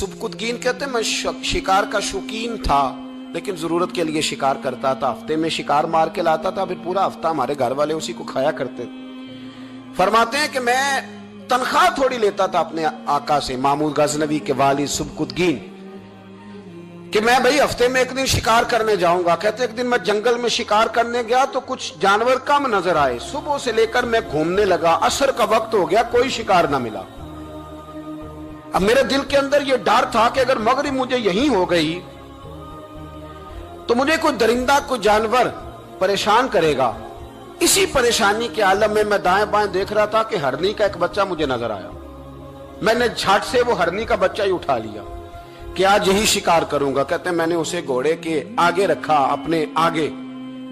सुबकुतगीन कहते हैं मैं शिकार का शौकीन था, लेकिन जरूरत के लिए शिकार करता था। हफ्ते में शिकार मार के लाता था, फिर पूरा हफ्ता हमारे घर वाले उसी को खाया करते थे। फरमाते हैं कि मैं तनख्वाह थोड़ी लेता था अपने आका से, मामूद गजनवी के वालिद सुबकुतगीन, कि मैं भाई हफ्ते में एक दिन शिकार करने जाऊंगा। कहते एक दिन मैं जंगल में शिकार करने गया तो कुछ जानवर कम नजर आए। सुबह से लेकर मैं घूमने लगा, असर का वक्त हो गया, कोई शिकार ना मिला। अब मेरे दिल के अंदर यह डर था कि अगर मगरिब मुझे यहीं हो गई तो मुझे कोई दरिंदा, कोई जानवर परेशान करेगा। इसी परेशानी के आलम में मैं दाएं बाएं देख रहा था कि हरनी का एक बच्चा मुझे नजर आया। मैंने झट से वो हरनी का बच्चा ही उठा लिया कि आज यही शिकार करूंगा। कहते हैं मैंने उसे घोड़े के आगे रखा, अपने आगे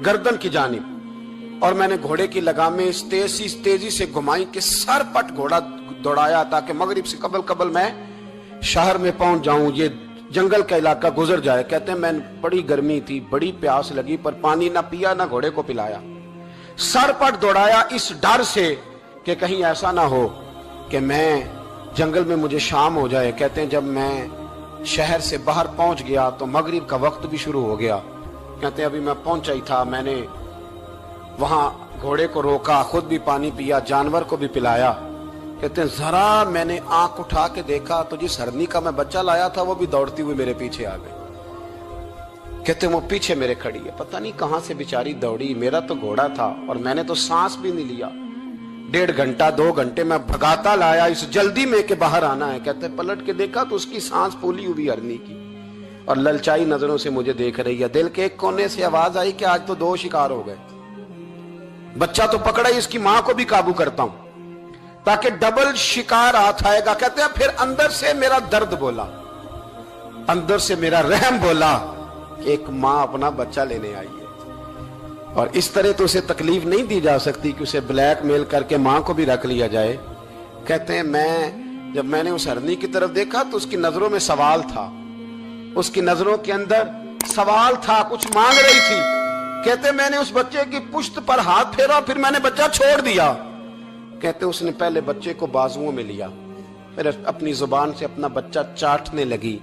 गर्दन की जानिब, और मैंने घोड़े की लगामें इस तेजी से घुमाई कि सर पट घोड़ा दौड़ाया ताकि मगरिब से कबल मैं शहर में पहुंच जाऊं, ये जंगल का इलाका गुजर जाए। कहते हैं मैं बड़ी गर्मी थी, बड़ी प्यास लगी, पर पानी ना पिया ना घोड़े को पिलाया। सर पट दौड़ाया इस डर से कि कहीं ऐसा ना हो कि मैं जंगल में मुझे शाम हो जाए। कहते हैं जब मैं शहर से बाहर पहुंच गया तो मगरिब का वक्त भी शुरू हो गया। कहते हैं अभी मैं पहुंचा ही था, मैंने वहां घोड़े को रोका, खुद भी पानी पिया, जानवर को भी पिलाया। कहते हैं जरा मैंने आंख उठा के देखा तो जिस हरनी का मैं बच्चा लाया था वो भी दौड़ती हुई मेरे पीछे आ गई। कहते हैं वो पीछे मेरे खड़ी है, पता नहीं कहां से बेचारी दौड़ी। मेरा तो घोड़ा था और मैंने तो सांस भी नहीं लिया। 1.5 घंटा 2 घंटे मैं भगाता लाया इस जल्दी में कि बाहर आना है। कहते हैं पलट के देखा तो उसकी सांस फूली हुई हरनी की और ललचाई नजरों से मुझे देख रही है। दिल के एक कोने से आवाज आई कि आज तो 2 शिकार हो गए। बच्चा तो पकड़ा ही, इसकी मां को भी काबू करता हूं ताकि डबल शिकार हाथ आएगा। कहते हैं फिर अंदर से मेरा दर्द बोला, अंदर से मेरा रहम बोला कि एक मां अपना बच्चा लेने आई है और इस तरह तो उसे तकलीफ नहीं दी जा सकती कि उसे ब्लैकमेल करके मां को भी रख लिया जाए। कहते हैं जब मैंने उस हरनी की तरफ देखा तो उसकी नजरों में सवाल था, उसकी नजरों के अंदर सवाल था, कुछ मांग रही थी। कहते मैंने उस बच्चे की पुश्त पर हाथ फेरा, फिर मैंने बच्चा छोड़ दिया। कहते उसने पहले बच्चे को बाजुओं में लिया, फिर अपनी जुबान से अपना बच्चा चाटने लगी।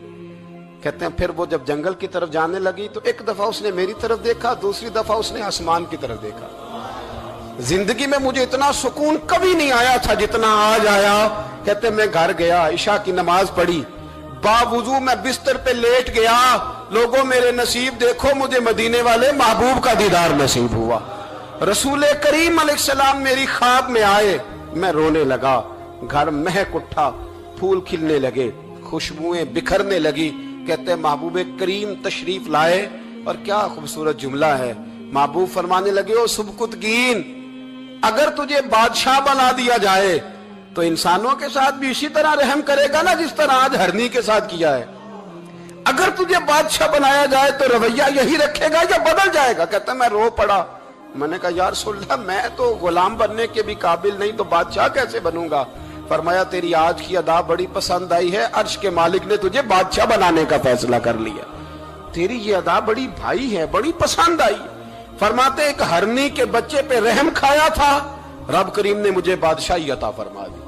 कहते हैं फिर वो जब जंगल की तरफ जाने लगी तो एक दफा उसने मेरी तरफ देखा, दूसरी दफा उसने आसमान की तरफ देखा। जिंदगी में मुझे इतना सुकून कभी नहीं आया था जितना आज आया। कहते मैं घर गया, इशा की नमाज पढ़ी, बावुजू मैं बिस्तर पे लेट गया। लोगों मेरे नसीब देखो, मुझे मदीने वाले महबूब का दीदार नसीब हुआ। रसूल करीम अलैहिस्सलाम मेरी ख्वाब में आए, मैं रोने लगा। घर महक उठा, फूल खिलने लगे, खुशबुएं बिखरने लगी। कहते हैं महबूब करीम तशरीफ लाए और क्या खूबसूरत जुमला है। महबूब फरमाने लगे ओ सुबकुतगीन, अगर तुझे बादशाह बना दिया जाए तो इंसानों के साथ भी इसी तरह रहम करेगा ना जिस तरह आज हरनी के साथ किया है। अगर तुझे बादशाह बनाया जाए तो रवैया यही रखेगा या बदल जाएगा। कहता मैं रो पड़ा। मैंने कहा यार सुल्ला, मैं तो गुलाम बनने के भी काबिल नहीं, तो बादशाह कैसे बनूंगा। फरमाया तेरी आज की अदा बड़ी पसंद आई है, अर्श के मालिक ने तुझे बादशाह बनाने का फैसला कर लिया। तेरी ये अदा बड़ी भाई है, बड़ी पसंद आई। फरमाते एक हरनी के बच्चे पे रहम खाया था, रब करीम ने मुझे बादशाही अता फरमा दी।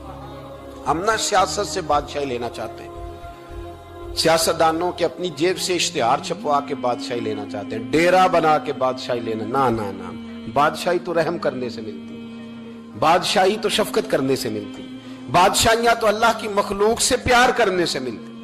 हम ना सियासत से बादशाही लेना चाहते हैं, सियासतदानों के अपनी जेब से इश्तिहार छपवा के बादशाही लेना चाहते हैं, डेरा बना के बादशाही लेना। ना ना ना, बादशाही तो रहम करने से मिलती, बादशाही तो शफकत करने से मिलती, बादशाहियां तो अल्लाह की मखलूक से प्यार करने से मिलती।